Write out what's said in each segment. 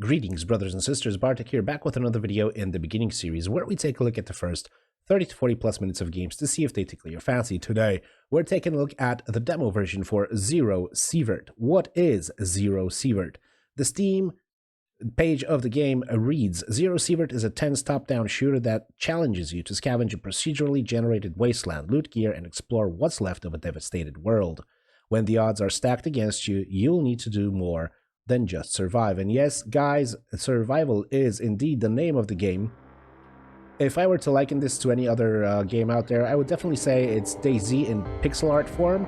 Greetings, brothers and sisters. Bartek here, back with another video in the beginning series where we take a look at the first 30 to 40 plus minutes of games to see if they tickle your fancy. Today, we're taking a look at the demo version for Zero Sievert. What is Zero Sievert? The Steam page of the game reads, Zero Sievert is a tense top-down shooter that challenges you to scavenge a procedurally generated wasteland, loot gear, and explore what's left of a devastated world. When the odds are stacked against you, you'll need to do more than just survive. And yes, guys, survival is indeed the name of the game. If I were to liken this to any other game out there, I would definitely say it's DayZ in pixel art form.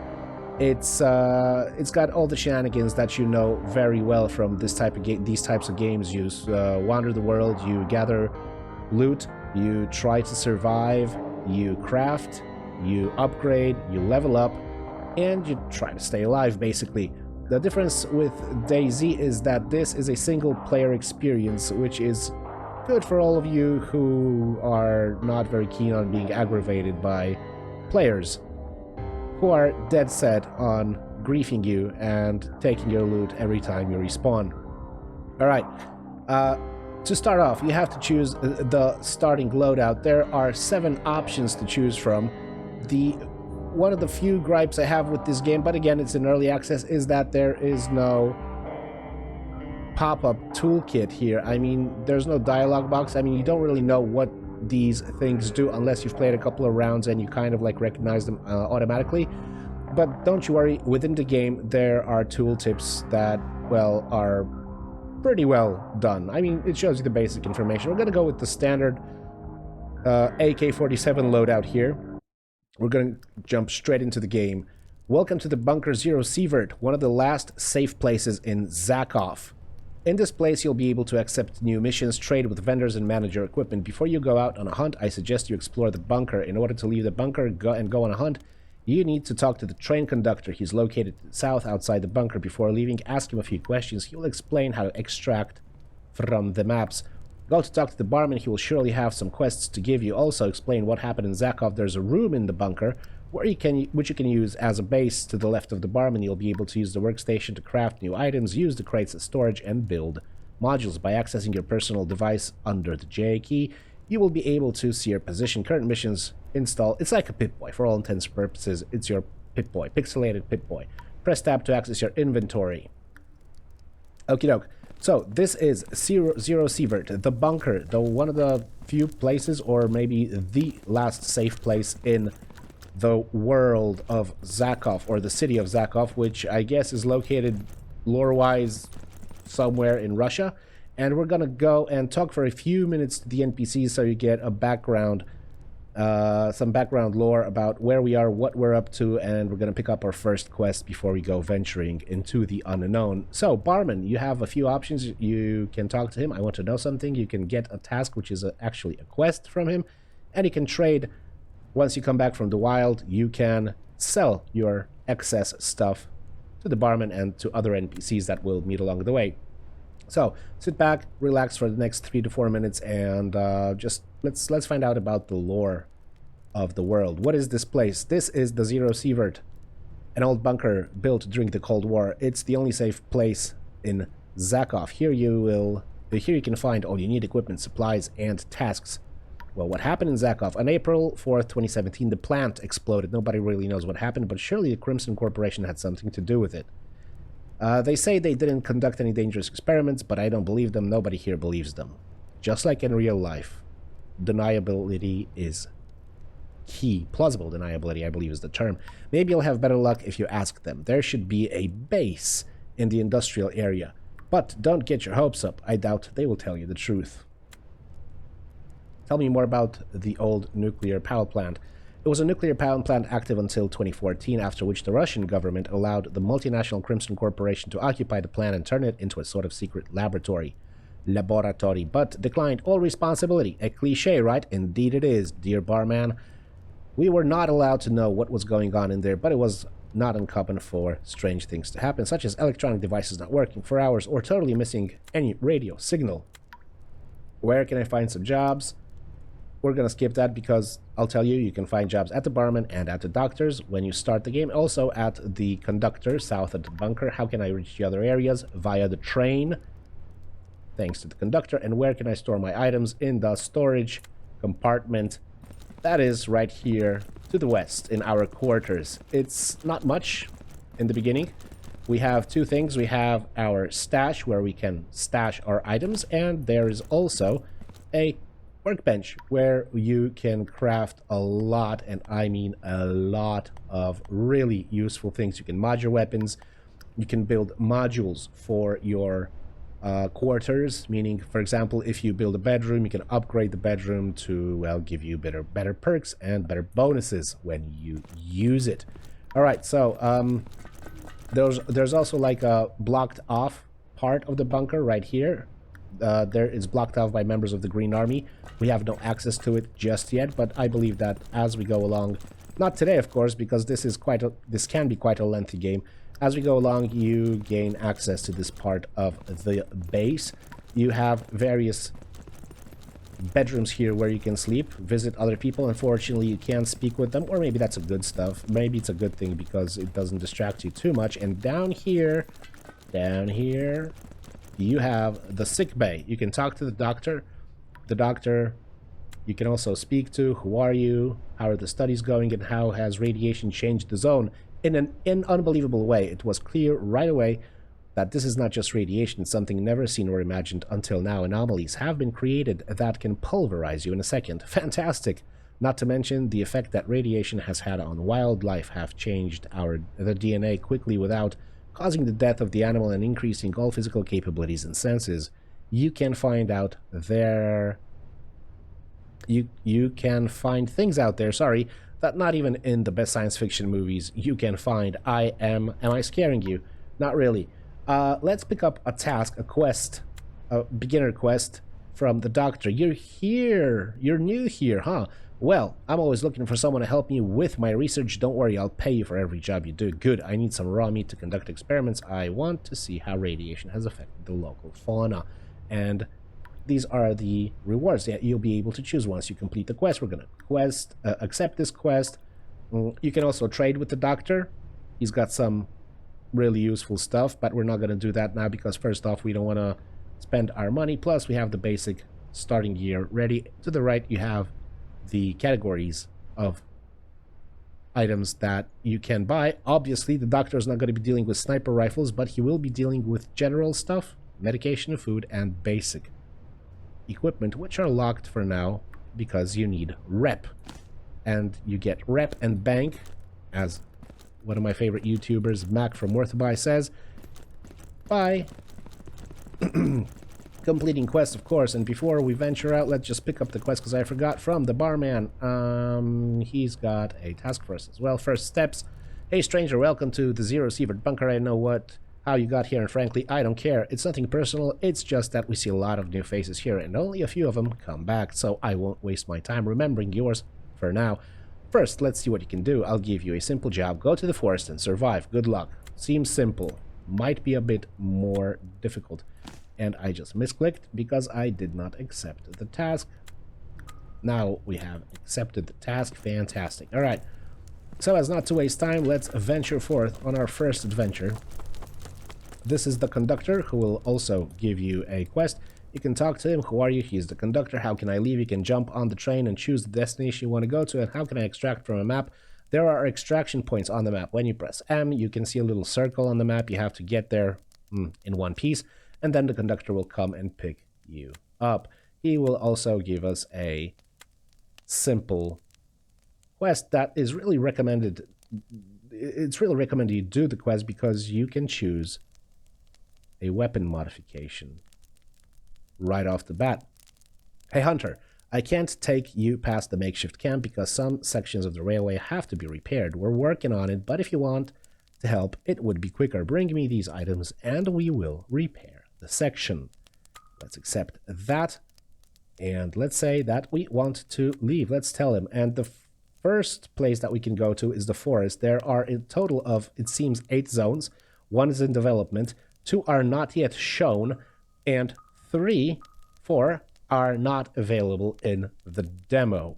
It's got all the shenanigans that you know very well from these types of games. You wander the world, you gather loot, you try to survive, you craft, you upgrade, you level up, and you try to stay alive, basically. The difference with DayZ is that this is a single-player experience, which is good for all of you who are not very keen on being aggravated by players who are dead set on griefing you and taking your loot every time you respawn. Alright, to start off, you have to choose the starting loadout. There are 7 options to choose from. One of the few gripes I have with this game, but again, it's in early access, is that there is no pop-up toolkit here. I mean, there's no dialogue box. I mean, you don't really know what these things do unless you've played a couple of rounds and you kind of like recognize them automatically. But don't you worry, within the game, there are tooltips that, well, are pretty well done. I mean, it shows you the basic information. We're going to go with the standard AK-47 loadout here. We're going to jump straight into the game. Welcome to the bunker Zero Sievert, one of the last safe places in Zakov. In this place, you'll be able to accept new missions, trade with vendors, and manage your equipment. Before you go out on a hunt, I suggest you explore the bunker. In order to leave the bunker and go on a hunt, you need to talk to the train conductor. He's located south outside the bunker. Before leaving, ask him a few questions. He will explain how to extract from the maps. Go to talk to the barman. He will surely have some quests to give you. Also explain what happened in Zakov. There's a room in the bunker which you can use as a base to the left of the barman. You'll be able to use the workstation to craft new items, use the crates as storage, and build modules. By accessing your personal device under the J key, you will be able to see your position. Current missions install. It's like a Pip-Boy. For all intents and purposes, it's your Pip-Boy, pixelated Pip-Boy. Press tab to access your inventory. Okie doke. So, this is Zero Sievert, the bunker, one of the few places, or maybe the last safe place in the world of Zakov, or the city of Zakov, which I guess is located lore-wise somewhere in Russia. And we're gonna go and talk for a few minutes to the NPCs so you get a background, some background lore about where we are, what we're up to, and we're going to pick up our first quest before we go venturing into the unknown. So, barman, you have a few options. You can talk to him. I want to know something. You can get a task, which is actually a quest from him, and you can trade. Once you come back from the wild, you can sell your excess stuff to the barman and to other NPCs that will meet along the way. So, sit back, relax for the next 3 to 4 minutes, and just let's find out about the lore of the world. What is this place? This is the Zero Sievert, an old bunker built during the Cold War. It's the only safe place in Zakov. Here you can find all you need: equipment, supplies, and tasks. Well, what happened in Zakov? On April 4th, 2017, the plant exploded. Nobody really knows what happened, but surely the Crimson Corporation had something to do with it. They say they didn't conduct any dangerous experiments, but I don't believe them. Nobody here believes them. Just like in real life, deniability is key. Plausible deniability, I believe, is the term. Maybe you'll have better luck if you ask them. There should be a base in the industrial area. But don't get your hopes up. I doubt they will tell you the truth. Tell me more about the old nuclear power plant. It was a nuclear power plant active until 2014, after which the Russian government allowed the multinational Crimson Corporation to occupy the plant and turn it into a sort of secret laboratory, but declined all responsibility. A cliche, right? Indeed it is, dear barman. We were not allowed to know what was going on in there, but it was not uncommon for strange things to happen, such as electronic devices not working for hours or totally missing any radio signal. Where can I find some jobs? We're going to skip that because I'll tell you, you can find jobs at the barman and at the doctors when you start the game. Also at the conductor south of the bunker. How can I reach the other areas? Via the train. thanks to the conductor. And where can I store my items? In the storage compartment. That is right here to the west in our quarters. It's not much in the beginning. We have two things. We have our stash where we can stash our items, and there is also a workbench where you can craft a lot, and I mean a lot, of really useful things. You can mod your weapons. You can build modules for your quarters, meaning, for example, if you build a bedroom, you can upgrade the bedroom to, well, give you better perks and better bonuses when you use it. All right, so there's also like a blocked off part of the bunker right here. There is blocked off by members of the Green Army. We have no access to it just yet, but I believe that as we go along, not today, of course, because this can be quite a lengthy game. As we go along, you gain access to this part of the base. You have various bedrooms here where you can sleep, visit other people. Unfortunately, you can't speak with them, or maybe that's a good stuff. Maybe it's a good thing because it doesn't distract you too much. And down here, you have the sick bay. You can talk to the doctor. The doctor you can also speak to. Who are you? How are the studies going? And how has radiation changed the zone? In an unbelievable way. It was clear right away that this is not just radiation, something never seen or imagined until now. Anomalies have been created that can pulverize you in a second. Fantastic! Not to mention the effect that radiation has had on wildlife have changed the DNA quickly without causing the death of the animal and increasing all physical capabilities and senses. You can find out there... You can find things out there, sorry, that not even in the best science fiction movies you can find. Am I scaring you? Not really. Let's pick up a task, a quest, a beginner quest from the doctor. You're here. You're new here, huh? Well, I'm always looking for someone to help me with my research. Don't worry, I'll pay you for every job you do. Good, I need some raw meat to conduct experiments. I want to see how radiation has affected the local fauna. And these are the rewards that you'll be able to choose once you complete the quest. We're going to accept this quest. You can also trade with the doctor. He's got some really useful stuff, but we're not going to do that now because first off, we don't want to spend our money. Plus, we have the basic starting gear ready. To the right, you have the categories of items that you can buy. Obviously, the doctor is not going to be dealing with sniper rifles, but he will be dealing with general stuff, medication, food, and basic equipment, which are locked for now because you need rep. And you get rep and bank, as one of my favorite YouTubers, Mac from Worth a Buy, says, by completing quests, of course. And before we venture out, let's just pick up the quest because I forgot from the barman. He's got a task for us as well. First steps. Hey stranger, welcome to the Zero Sievert bunker. I know how you got here, and frankly, I don't care. It's nothing personal, it's just that we see a lot of new faces here, and only a few of them come back, so I won't waste my time remembering yours for now. First, let's see what you can do. I'll give you a simple job. Go to the forest and survive. Good luck. Seems simple. Might be a bit more difficult. And I just misclicked because I did not accept the task. Now we have accepted the task. Fantastic. Alright. So as not to waste time, let's venture forth on our first adventure. This is the conductor, who will also give you a quest. You can talk to him. Who are you? He's the conductor. How can I leave? You can jump on the train and choose the destination you want to go to. And how can I extract from a map? There are extraction points on the map. When you press M, you can see a little circle on the map. You have to get there in one piece, and then the conductor will come and pick you up. He will also give us a simple quest that is really recommended. It's really recommended you do the quest because you can choose a weapon modification right off the bat. Hey Hunter, I can't take you past the makeshift camp because some sections of the railway have to be repaired. We're working on it, but if you want to help, it would be quicker. Bring me these items and we will repair the section. Let's accept that. And let's say that we want to leave. Let's tell him. And the first place that we can go to is the forest. There are a total of, it seems, 8 zones. 1 is in development. 2 are not yet shown, and 4 are not available in the demo,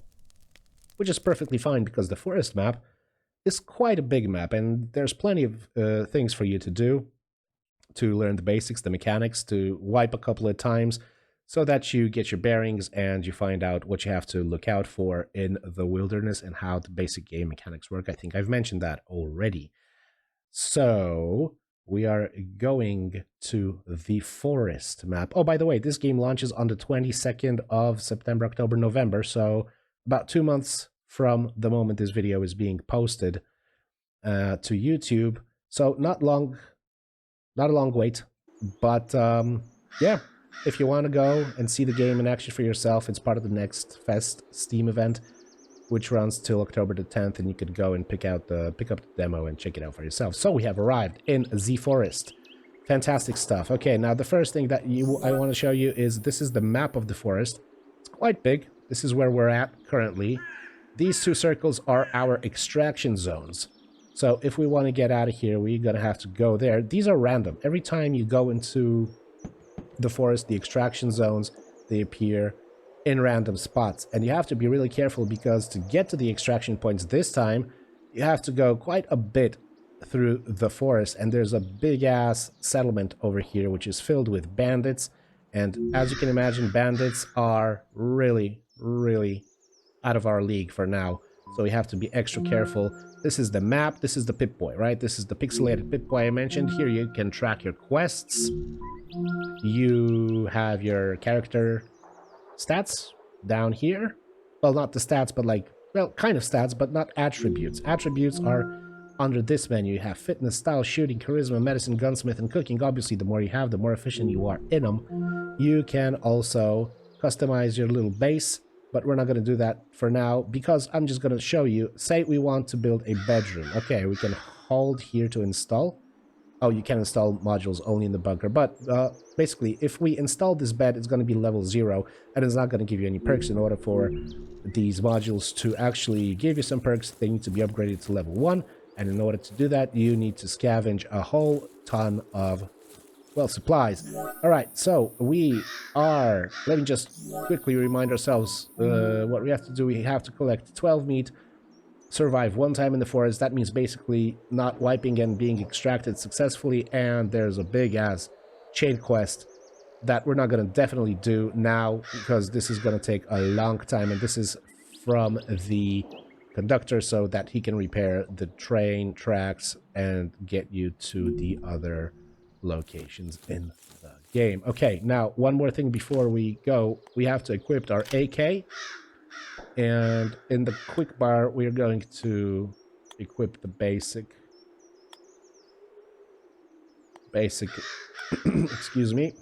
which is perfectly fine because the forest map is quite a big map, and there's plenty of things for you to do. to learn the basics, the mechanics, to wipe a couple of times so that you get your bearings and you find out what you have to look out for in the wilderness and how the basic game mechanics work. I think I've mentioned that already. So we are going to the forest map. Oh, by the way, this game launches on the 22nd of September, October, November. So about 2 months from the moment this video is being posted to YouTube. So not a long wait, but yeah, if you want to go and see the game in action for yourself, it's part of the Next Fest Steam event, which runs till October the 10th, and you could go and pick up the demo and check it out for yourself. So we have arrived in the forest. Fantastic stuff. Okay, now the first thing that I want to show you is this is the map of the forest. It's quite big. This is where we're at currently. These 2 circles are our extraction zones. So if we want to get out of here, we're going to have to go there. These are random. Every time you go into the forest, the extraction zones, they appear in random spots. And you have to be really careful because to get to the extraction points this time, you have to go quite a bit through the forest. And there's a big-ass settlement over here, which is filled with bandits. And as you can imagine, bandits are really, really out of our league for now. So we have to be extra careful. This is the map. This is the Pip-Boy, right? This is the pixelated Pip-Boy I mentioned. Here you can track your quests. You have your character stats down here. Well, not the stats, but like, well, kind of stats, but not attributes. Attributes are under this menu. You have fitness, style, shooting, charisma, medicine, gunsmith, and cooking. Obviously, the more you have, the more efficient you are in them. You can also customize your little base, but we're not going to do that for now because I'm just going to show you. Say we want to build a bedroom. Okay, we can hold here to install. Oh, you can install modules only in the bunker. But basically, if we install this bed, it's going to be level 0, and it's not going to give you any perks. In order for these modules to actually give you some perks, they need to be upgraded to level 1. And in order to do that, you need to scavenge a whole ton of, well, supplies. All right, so we are... Let me just quickly remind ourselves what we have to do. We have to collect 12 meat, survive 1 time in the forest. That means basically not wiping and being extracted successfully. And there's a big-ass chain quest that we're not going to definitely do now because this is going to take a long time. And this is from the Conductor so that he can repair the train tracks and get you to the other locations in the game. Okay, now one more thing before we go. We have to equip our AK. And in the quick bar, we're going to equip the basic, excuse me,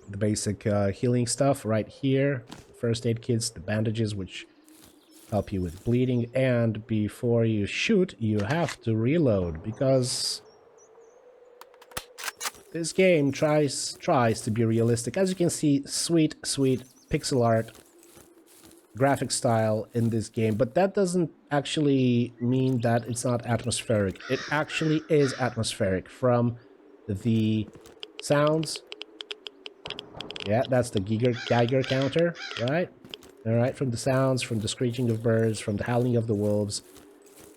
the basic healing stuff right here. First aid kits, the bandages, which help you with bleeding. And before you shoot, you have to reload because this game tries to be realistic. As you can see, sweet pixel art graphic style in this game, but that doesn't actually mean that it's not atmospheric. It actually is atmospheric from the sounds. Yeah, that's the Geiger counter, right? All right, from the sounds, from the screeching of birds, from the howling of the wolves.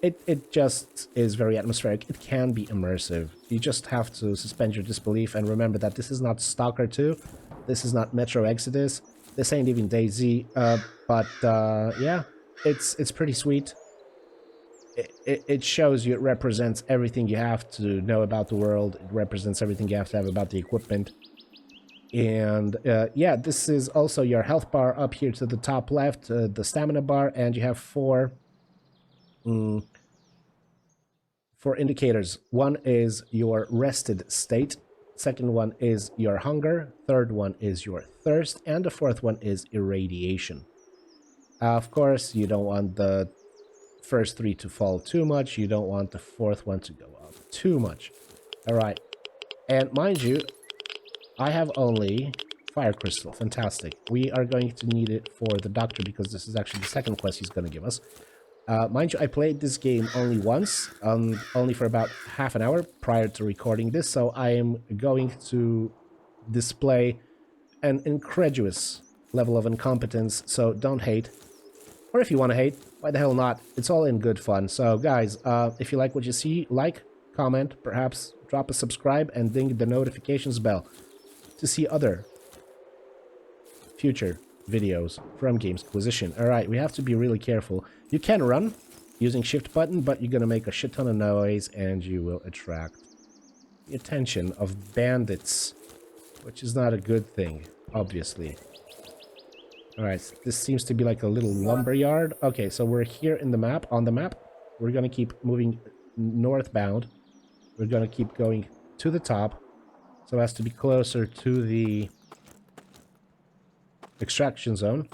It just is very atmospheric. It can be immersive. You just have to suspend your disbelief and remember that this is not Stalker 2. This is not Metro Exodus. This ain't even DayZ. But yeah, it's pretty sweet. It shows you, it represents everything you have to know about the world. It represents everything you have to have about the equipment. And yeah, this is also your health bar up here to the top left, the stamina bar, and you have four indicators. One is your rested state, second one is your hunger, third one is your thirst, and the fourth one is irradiation. Of course, you don't want the first three to fall too much. You don't want the fourth one to go up too much. All right. And mind you, I have only fire crystal. Fantastic. We are going to need it for the doctor because this is actually the second quest he's going to give us. Mind you, I played this game only once, only for about half an hour prior to recording this, so I am going to display an incredulous level of incompetence, so don't hate. Or if you want to hate, why the hell not? It's all in good fun. So guys, if you like what you see, like, comment, perhaps drop a subscribe, and ding the notifications bell to see other future videos from Gamesquisition. Alright, we have to be really careful. You can run using shift button, but you're gonna make a shit ton of noise and you will attract the attention of bandits, which is not a good thing, obviously. Alright, this seems to be like a little lumber yard. Okay, so we're here in the map, on the map. We're gonna keep moving northbound. We're gonna keep going to the top so as to be closer to the extraction zone.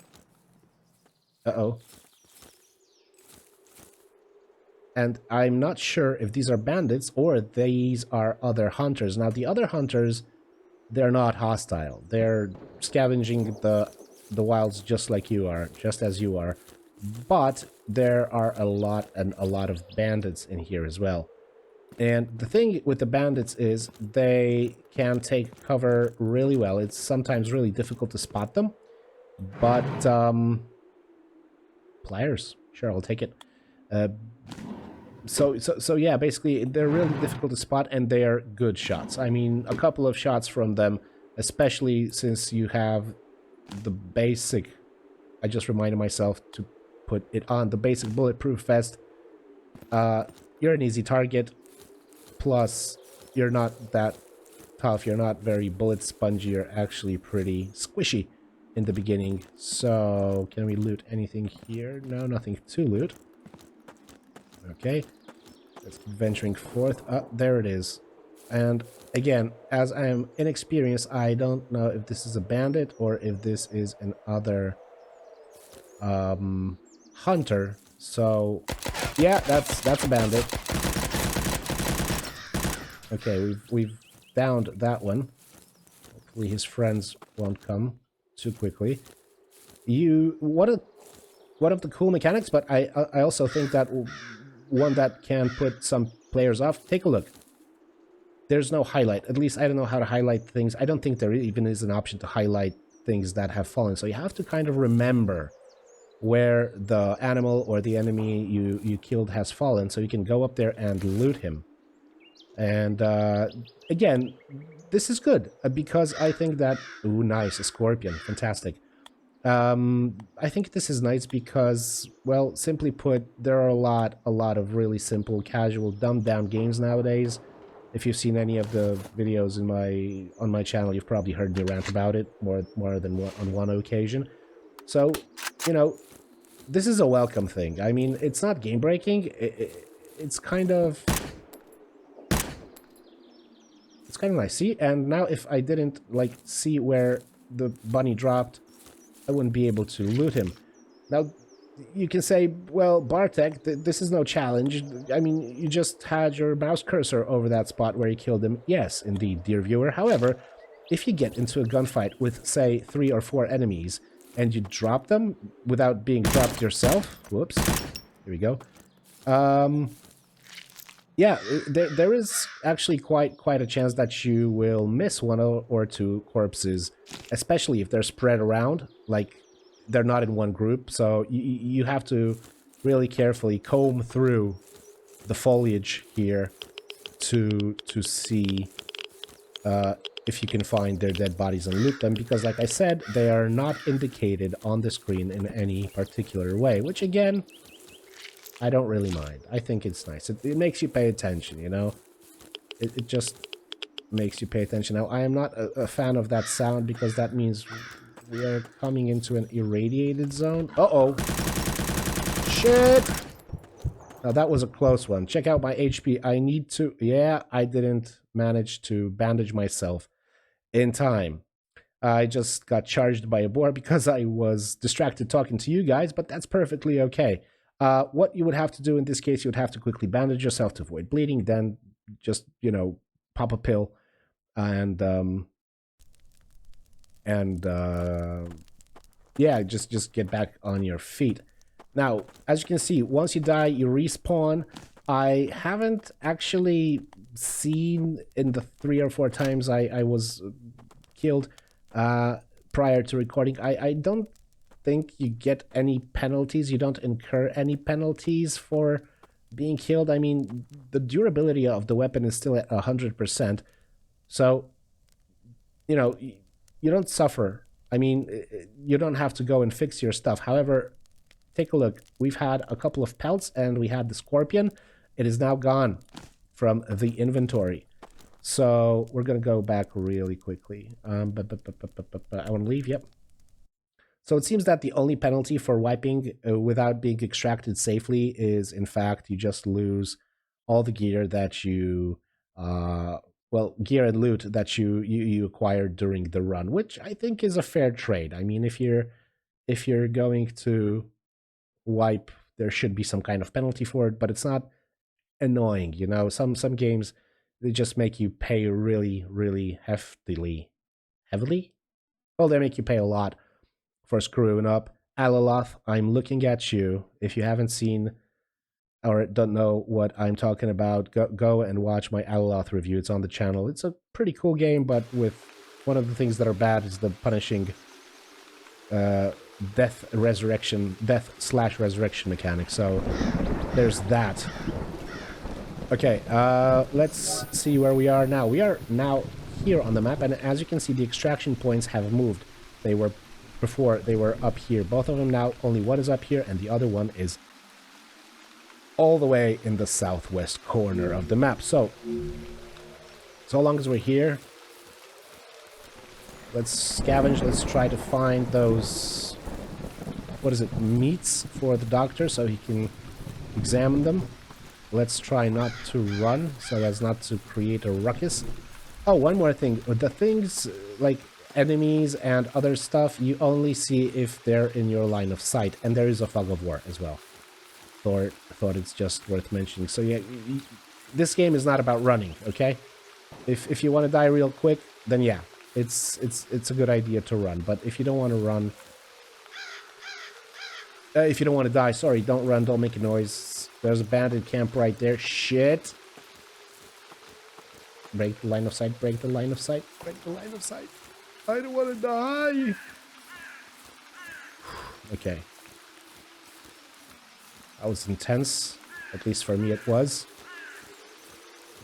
Uh-oh. And I'm not sure if these are bandits or these are other hunters. Now, the other hunters, they're not hostile. They're scavenging the wilds just like you are, just as you are. But there are a lot of bandits in here as well. And the thing with the bandits is they can take cover really well. It's sometimes really difficult to spot them. But, pliers. Sure, I'll take it. So yeah, basically, they're really difficult to spot, and they are good shots. I mean, a couple of shots from them, especially since you have the basic... I just reminded myself to put it on. The basic bulletproof vest. You're an easy target. Plus, you're not that tough. You're not very bullet spongy. You're actually pretty squishy in the beginning. So, can we loot anything here? No, nothing to loot. Okay. Let's keep venturing forth. There it is. And again, as I am inexperienced, I don't know if this is a bandit or if this is another hunter. So, yeah, that's a bandit. Okay, we've downed that one. Hopefully his friends won't come too quickly. One of the cool mechanics, but I also think that one that can put some players off. Take a look. There's no highlight. At least I don't know how to highlight things. I don't think there even is an option to highlight things that have fallen. So you have to kind of remember where the animal or the enemy you killed has fallen, so you can go up there and loot him. And again, this is good because I think that... Ooh, nice, a scorpion. Fantastic. I think this is nice because, well, simply put, there are a lot of really simple, casual, dumbed-down games nowadays. If you've seen any of the videos on my channel, you've probably heard me rant about it more than on one occasion. So, you know, this is a welcome thing. I mean, it's not game-breaking. It's kind of... It's kind of nice. See? And now if I didn't, like, see where the bunny dropped, I wouldn't be able to loot him. Now, you can say, well, Bartek, this is no challenge. I mean, you just had your mouse cursor over that spot where you killed him. Yes, indeed, dear viewer. However, if you get into a gunfight with, say, 3 or 4 enemies, and you drop them without being dropped yourself... Whoops. Here we go. Yeah, there is actually quite a chance that you will miss 1 or 2 corpses, especially if they're spread around, like they're not in one group. So you have to really carefully comb through the foliage here to see if you can find their dead bodies and loot them, because like I said, they are not indicated on the screen in any particular way, which again... I don't really mind. I think it's nice. It makes you pay attention, you know? It just makes you pay attention. Now, I am not a fan of that sound because that means we are coming into an irradiated zone. Uh-oh. Shit! Now, that was a close one. Check out my HP. I need to... Yeah, I didn't manage to bandage myself in time. I just got charged by a boar because I was distracted talking to you guys, but that's perfectly okay. What you would have to do in this case, you would have to quickly bandage yourself to avoid bleeding, then just, you know, pop a pill and yeah, just get back on your feet. Now, as you can see, once you die, you respawn. I haven't actually seen in the 3 or 4 times I was killed prior to recording. I don't think you get any penalties. You don't incur any penalties for being killed, I mean, the durability of the weapon is still at 100%. So, you know, you don't suffer. I mean, you don't have to go and fix your stuff. However, take a look. We've had a couple of pelts and we had the scorpion. It is now gone from the inventory. So we're going to go back really quickly. But I want to leave. Yep. So it seems that the only penalty for wiping without being extracted safely is, in fact, you just lose all the gear that you, well, gear and loot that you acquired during the run, which I think is a fair trade. I mean, if you're going to wipe, there should be some kind of penalty for it, but it's not annoying. You know, some games, they just make you pay really, really heavily. Well, they make you pay a lot for screwing up. Alaloth, I'm looking at you. If you haven't seen or don't know what I'm talking about, go and watch my Alaloth review. It's on the channel. It's a pretty cool game, but with one of the things that are bad is the punishing death/resurrection mechanic. So there's that. Okay, let's see where we are now. We are now here on the map, and as you can see, the extraction points have moved. They were before, they were up here. Both of them now, only one is up here, and the other one is all the way in the southwest corner of the map. So long as we're here, let's scavenge. Let's try to find those, what is it, meats for the doctor so he can examine them. Let's try not to run so as not to create a ruckus. Oh, one more thing. The things like enemies and other stuff, you only see if they're in your line of sight. And there is a fog of war as well. Thought it's just worth mentioning. So yeah, this game is not about running, okay? If you want to die real quick, then yeah, it's a good idea to run. But if you don't want to run, if you don't want to die, sorry, don't run, don't make a noise. There's a bandit camp right there. Shit. Break the line of sight, break the line of sight, break the line of sight. I don't want to die. Okay. That was intense. At least for me it was.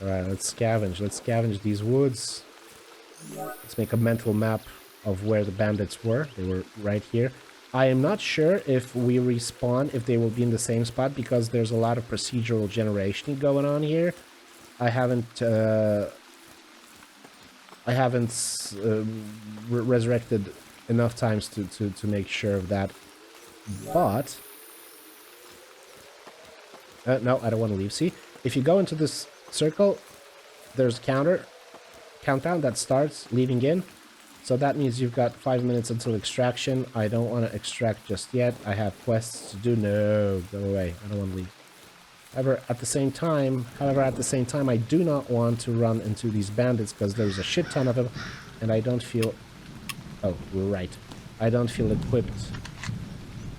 Alright, let's scavenge. Let's scavenge these woods. Let's make a mental map of where the bandits were. They were right here. I am not sure if we respawn, if they will be in the same spot, because there's a lot of procedural generation going on here. I haven't resurrected enough times to make sure of that. But no, I don't want to leave. See, if you go into this circle, there's a countdown that starts leading in. So that means you've got 5 minutes until extraction. I don't want to extract just yet. I have quests to do. No, go away. I don't want to leave. However, at the same time, I do not want to run into these bandits because there's a shit ton of them, and I don't feel... Oh, we're right. I don't feel equipped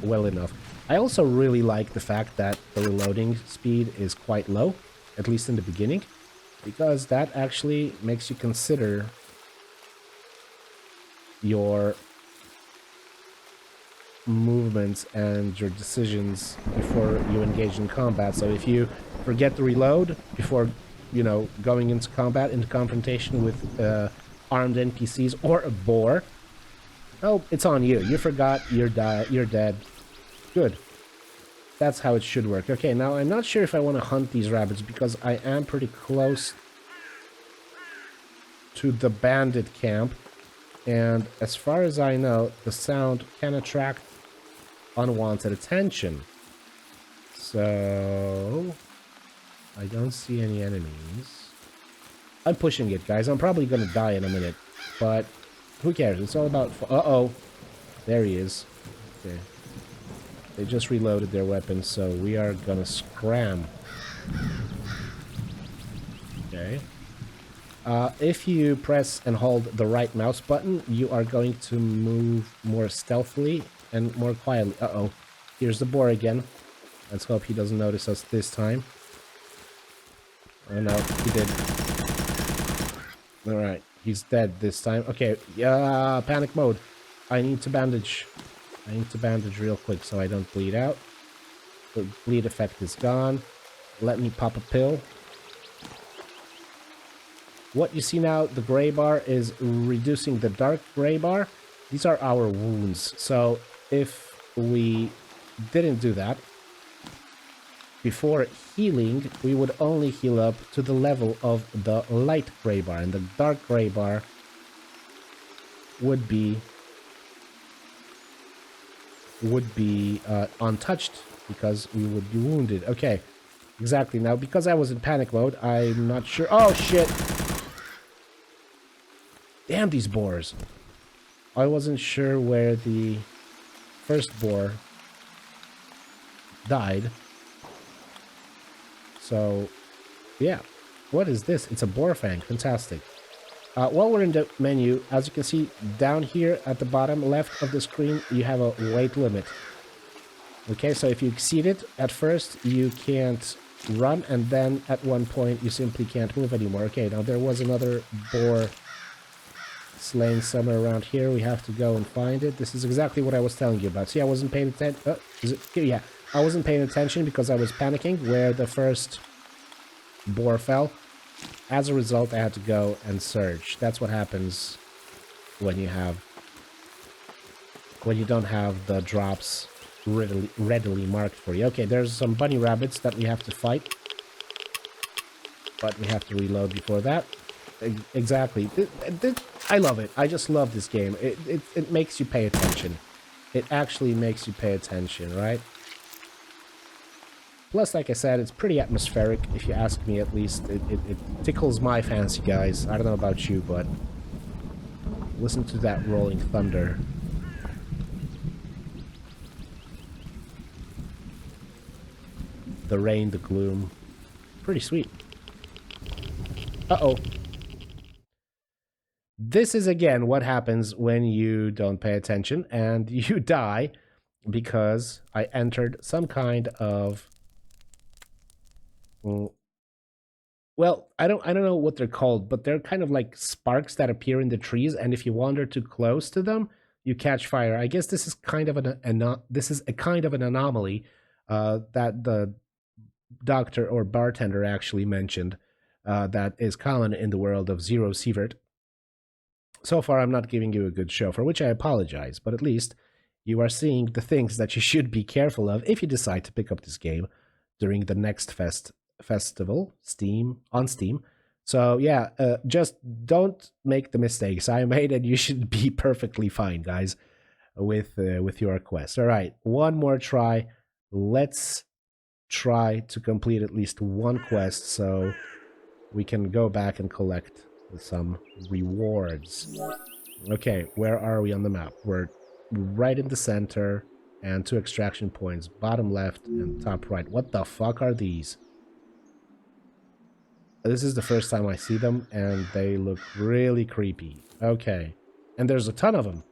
well enough. I also really like the fact that the reloading speed is quite low, at least in the beginning, because that actually makes you consider your movements and your decisions before you engage in combat. So if you forget to reload before, you know, going into combat, into confrontation with armed NPCs or a boar, oh, it's on you. You forgot, you're dead. Good. That's how it should work. Okay, now I'm not sure if I want to hunt these rabbits because I am pretty close to the bandit camp. And as far as I know, the sound can attract unwanted attention. So I don't see any enemies. I'm pushing it, guys. I'm probably gonna die in a minute, but who cares? It's all about... Uh-oh. There he is. Okay. They just reloaded their weapons, so we are gonna scram. Okay. If you press and hold the right mouse button, you are going to move more stealthily and more quietly. Uh-oh. Here's the boar again. Let's hope he doesn't notice us this time. Oh no, he did. Alright, he's dead this time. Okay, yeah, panic mode. I need to bandage. I need to bandage real quick so I don't bleed out. The bleed effect is gone. Let me pop a pill. What you see now, the gray bar, is reducing the dark gray bar. These are our wounds. So if we didn't do that, before healing, we would only heal up to the level of the light gray bar. And the dark gray bar would be untouched because we would be wounded. Okay, exactly. Now, because I was in panic mode, I'm not sure. Oh, shit. Damn these boars. I wasn't sure where the first boar died. So, yeah. What is this? It's a boar fang. Fantastic. While we're in the menu, as you can see down here at the bottom left of the screen, you have a weight limit. Okay, so if you exceed it, at first you can't run, and then at one point you simply can't move anymore. Okay, now there was another boar slain somewhere around here. We have to go and find it. This is exactly what I was telling you about. See, I wasn't paying attention. Yeah, I wasn't paying attention because I was panicking where the first boar fell. As a result, I had to go and search. That's what happens when you don't have the drops readily marked for you. Okay, there's some bunny rabbits that we have to fight, but we have to reload before that. Exactly. I love it. I just love this game. It makes you pay attention. It actually makes you pay attention, right? Plus, like I said, it's pretty atmospheric, if you ask me at least. It tickles my fancy, guys. I don't know about you, but listen to that rolling thunder. The rain, the gloom. Pretty sweet. Uh-oh. This is, again, what happens when you don't pay attention and you die because I entered some kind of... Well, I don't know what they're called, but they're kind of like sparks that appear in the trees, and if you wander too close to them, you catch fire. I guess this is kind of a kind of an anomaly that the doctor or bartender actually mentioned that is common in the world of Zero Sievert. So far, I'm not giving you a good show, for which I apologize, but at least you are seeing the things that you should be careful of if you decide to pick up this game during the next festival, on Steam. So yeah, just don't make the mistakes I made, and you should be perfectly fine, guys, with your quest. All right, one more try. Let's try to complete at least one quest so we can go back and collect some rewards. Okay, where are we on the map? We're right in the center, and 2 extraction points, bottom left and top right. What the fuck are these? This is the first time I see them, and they look really creepy. Okay. And there's a ton of them.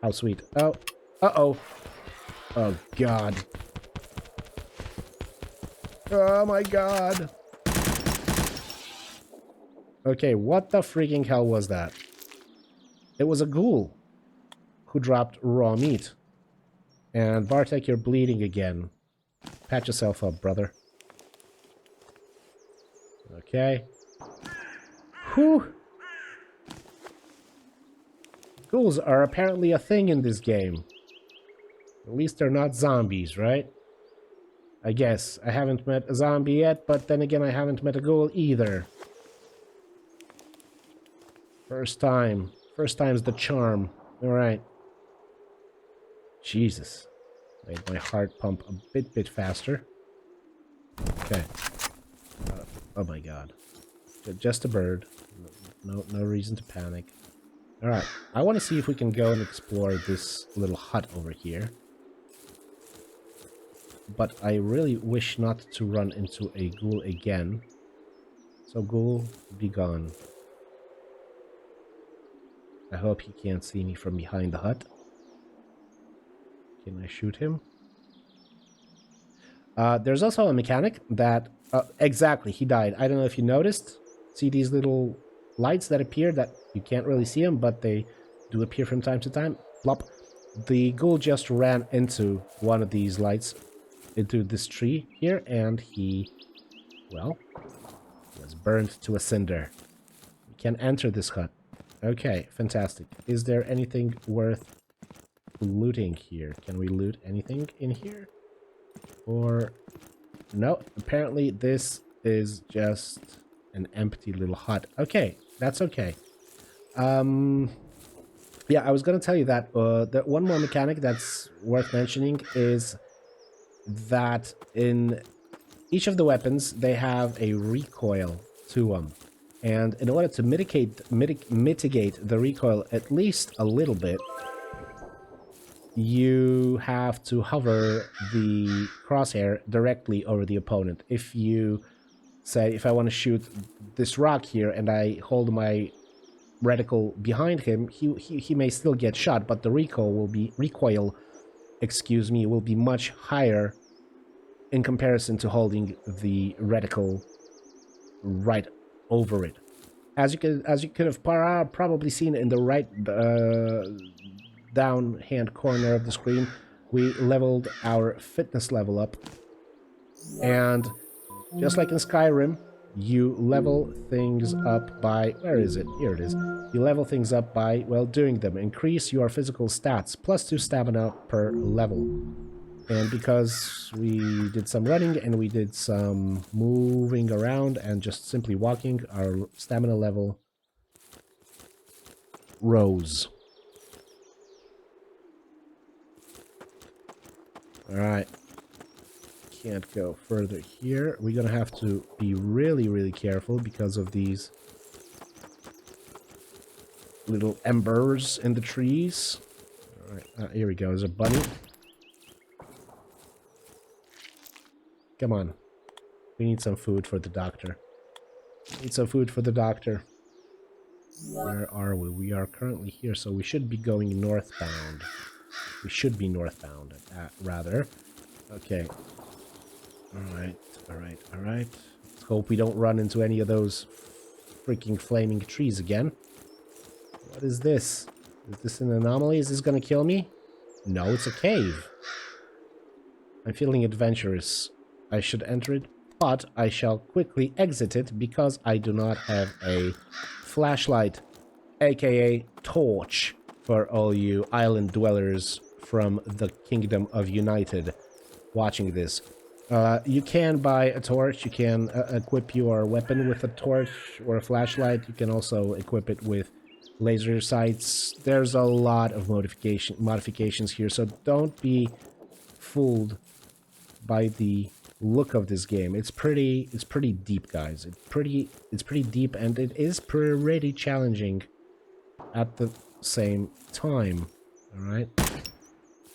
How sweet. Oh. Uh-oh. Oh, God. Oh, my God. Okay, what the freaking hell was that? It was a ghoul who dropped raw meat. And Bartek, you're bleeding again. Patch yourself up, brother. Okay. Whew. Ghouls are apparently a thing in this game. At least they're not zombies, right? I guess. I haven't met a zombie yet, but then again I haven't met a ghoul either. First time. First time's the charm. Alright. Jesus. Made my heart pump a bit faster. Okay. Oh my God. Just a bird. No reason to panic. Alright. I want to see if we can go and explore this little hut over here. But I really wish not to run into a ghoul again. So ghoul, be gone. I hope he can't see me from behind the hut. Can I shoot him? There's also a mechanic that... exactly, he died. I don't know if you noticed. See these little lights that appear that you can't really see them, but they do appear from time to time? Plop. The ghoul just ran into one of these lights, into this tree here, and he Well, it was burned to a cinder. We can enter this hut. Okay, fantastic. Is there anything worth looting here? Can we loot anything in here? Or... no, apparently this is just an empty little hut. Okay, that's okay. Yeah, I was gonna tell you that the one more mechanic that's worth mentioning is that in each of the weapons, they have a recoil to them. And in order to mitigate the recoil at least a little bit, you have to hover the crosshair directly over the opponent. If you say, if I want to shoot this rock here and I hold my reticle behind him, he may still get shot, but the recoil will be much higher in comparison to holding the reticle right over it. As you could have probably seen in the right down hand corner of the screen, we leveled our fitness level up, and just like in Skyrim, you level things up by... where is it? Here it is. You level things up by, well, doing them. Increase your physical stats, +2 stamina per level. And because we did some running and we did some moving around and just simply walking, our stamina level rose. Alright. Can't go further here. We're gonna have to be really, really careful because of these little embers in the trees. Alright, here we go. There's a bunny. Come on. We need some food for the doctor. Need some food for the doctor. Where are we? We are currently here, so we should be going northbound. We should be northbound, rather. Okay. Alright, alright, alright. Let's hope we don't run into any of those freaking flaming trees again. What is this? Is this an anomaly? Is this gonna kill me? No, it's a cave. I'm feeling adventurous. I should enter it, but I shall quickly exit it because I do not have a flashlight, aka torch, for all you island dwellers from the Kingdom of United watching this. You can buy a torch, you can equip your weapon with a torch or a flashlight, you can also equip it with laser sights. There's a lot of modifications here, so don't be fooled by the look of this game. It's pretty deep, guys. It's pretty deep, and it is pretty challenging at the same time. Alright.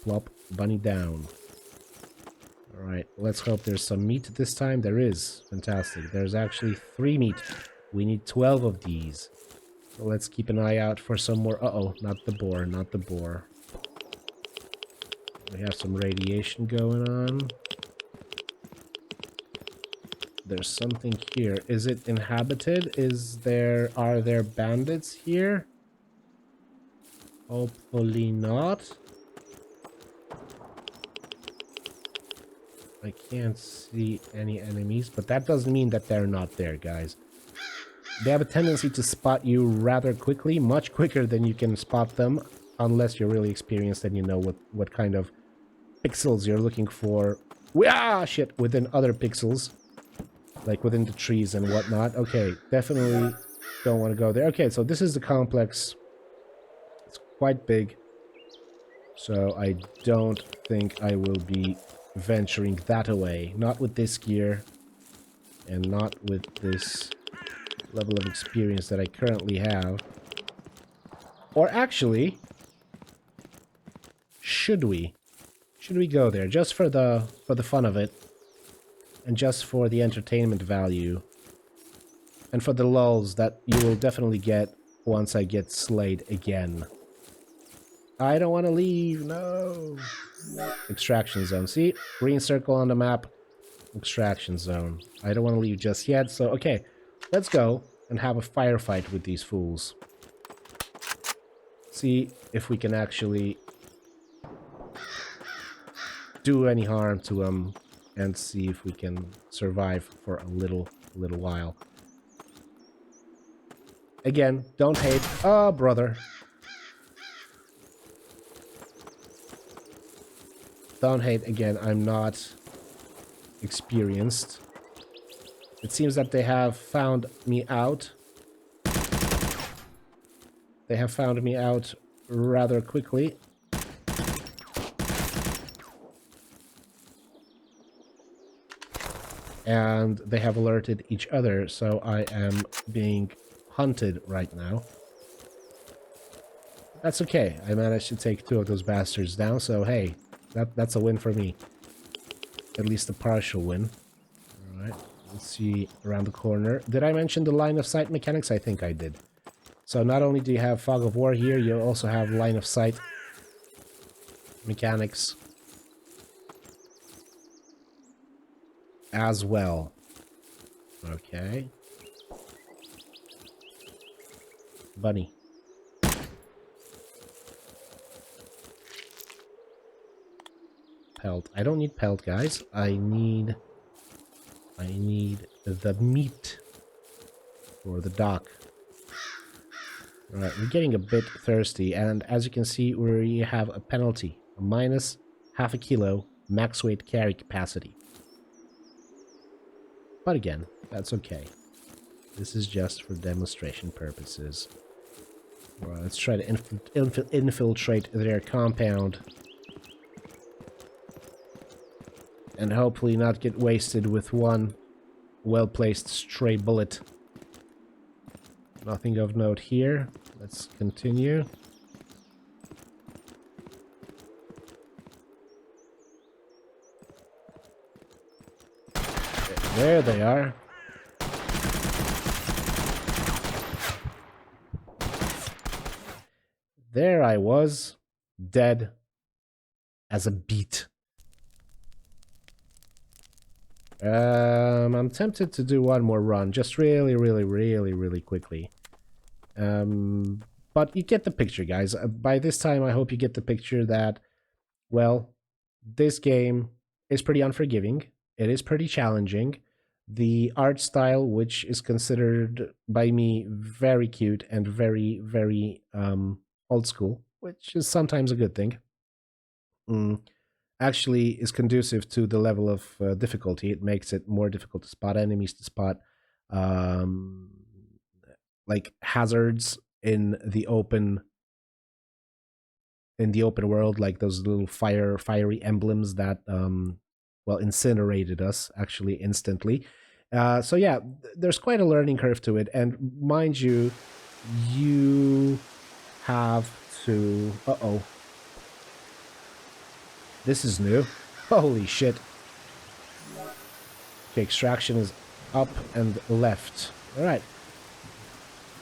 Plop bunny down. Alright, let's hope there's some meat this time. There is. Fantastic. There's actually 3 meat. We need 12 of these. So let's keep an eye out for some more. Uh-oh, not the boar, not the boar. We have some radiation going on. There's something here. Is it inhabited? Are there bandits here? Hopefully not. I can't see any enemies, but that doesn't mean that they're not there, guys. They have a tendency to spot you rather quickly, much quicker than you can spot them, unless you're really experienced and you know what kind of pixels you're looking for. Ah, shit, within other pixels. Like within the trees and whatnot. Okay, definitely don't want to go there. Okay, so this is the complex. It's quite big. So I don't think I will be venturing that away. Not with this gear. And not with this level of experience that I currently have. Or actually, should we? Should we go there just for the fun of it? And just for the entertainment value. And for the lulls that you will definitely get once I get slayed again. I don't want to leave, no. Extraction zone. See? Green circle on the map. Extraction zone. I don't want to leave just yet, so okay. Let's go and have a firefight with these fools. See if we can actually do any harm to them. and see if we can survive for a little while. Again, don't hate. Oh, brother. Don't hate again. I'm not experienced. It seems that they have found me out. They have found me out rather quickly. And they have alerted each other, so I am being hunted right now. That's okay. I managed to take 2 of those bastards down, so hey, that's a win for me. At least a partial win. Alright, let's see around the corner. Did I mention the line of sight mechanics? I think I did. So not only do you have Fog of War here, you also have line of sight mechanics as well. Okay. Bunny. Pelt. I don't need pelt, guys. I need the meat for the dock. Alright, we're getting a bit thirsty, and as you can see, we have a penalty. A minus half a kilo max weight carry capacity. But again, that's okay. This is just for demonstration purposes. Alright, let's try to infiltrate their compound. And hopefully not get wasted with one well-placed stray bullet. Nothing of note here. Let's continue. There they are. There I was, dead as a beet. I'm tempted to do one more run, just really quickly. But you get the picture, guys. By this time, I hope you get the picture that, well, this game is pretty unforgiving. It is pretty challenging. The art style, which is considered by me very cute and very old school, which is sometimes a good thing, actually is conducive to the level of difficulty. It makes it more difficult to spot enemies, to spot like hazards in the open world, like those little fiery emblems that well, incinerated us actually instantly. So yeah, there's quite a learning curve to it, and mind you, you have to... Uh-oh. This is new. Holy shit. Okay, extraction is up and left. Alright.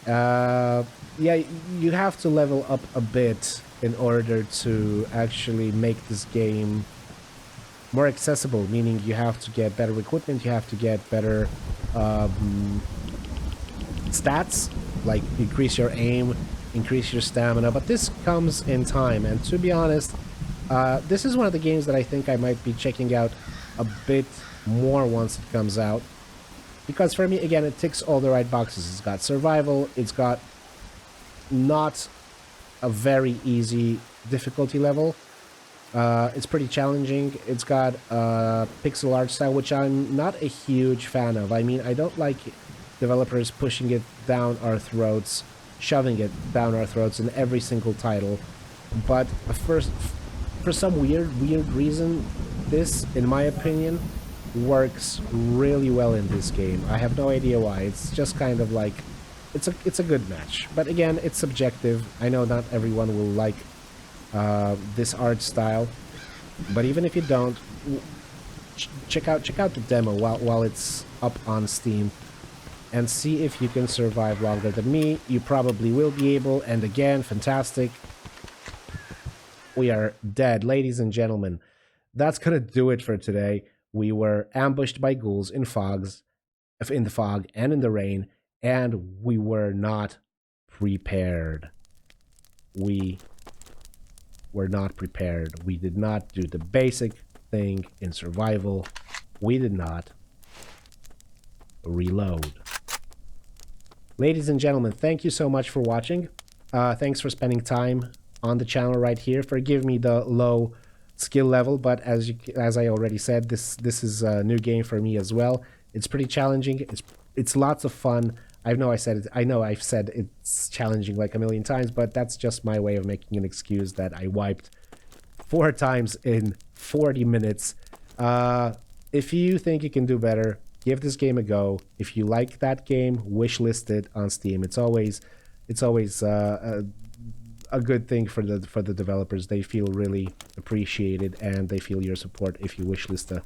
Yeah, you have to level up a bit in order to actually make this game more accessible, meaning you have to get better equipment, you have to get better stats, like increase your aim, increase your stamina, but this comes in time, and to be honest, this is one of the games that I think I might be checking out a bit more once it comes out. Because for me, again, it ticks all the right boxes. It's got survival, it's got not a very easy difficulty level. It's pretty challenging. It's got pixel art style, which I'm not a huge fan of. I mean, I don't like developers pushing it down our throats, shoving it down our throats in every single title. But first, for some weird reason, this, in my opinion, works really well in this game. I have no idea why. It's just kind of like, it's a good match. But again, it's subjective. I know not everyone will like this art style, but even if you don't, check out the demo while it's up on Steam and see if you can survive longer than me. You probably will be able, and again, fantastic. We are dead, ladies and gentlemen. That's gonna do it for today. We were ambushed by ghouls in the fog and in the rain, and we were not prepared. We were not prepared. We did not do the basic thing in survival. We did not. Reload. Ladies and gentlemen, thank you so much for watching. Thanks for spending time on the channel right here. Forgive me the low skill level, but as I already said, this is a new game for me as well. It's pretty challenging. It's lots of fun. I know I've said it's challenging like a million times, but that's just my way of making an excuse that I wiped 4 times in 40 minutes. If you think you can do better, give this game a go. If you like that game, wishlist it on Steam. It's always a good thing for the developers. They feel really appreciated, and they feel your support if you wishlist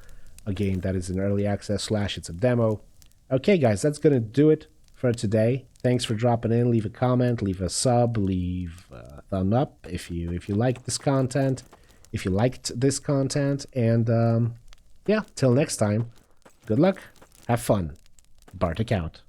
a game that is in early access / it's a demo. Okay, guys, that's gonna do it for today. Thanks for dropping in. Leave a comment, leave a sub, leave a thumb up if you like this content, if you liked this content, and yeah, till next time, good luck, have fun. Bartek out.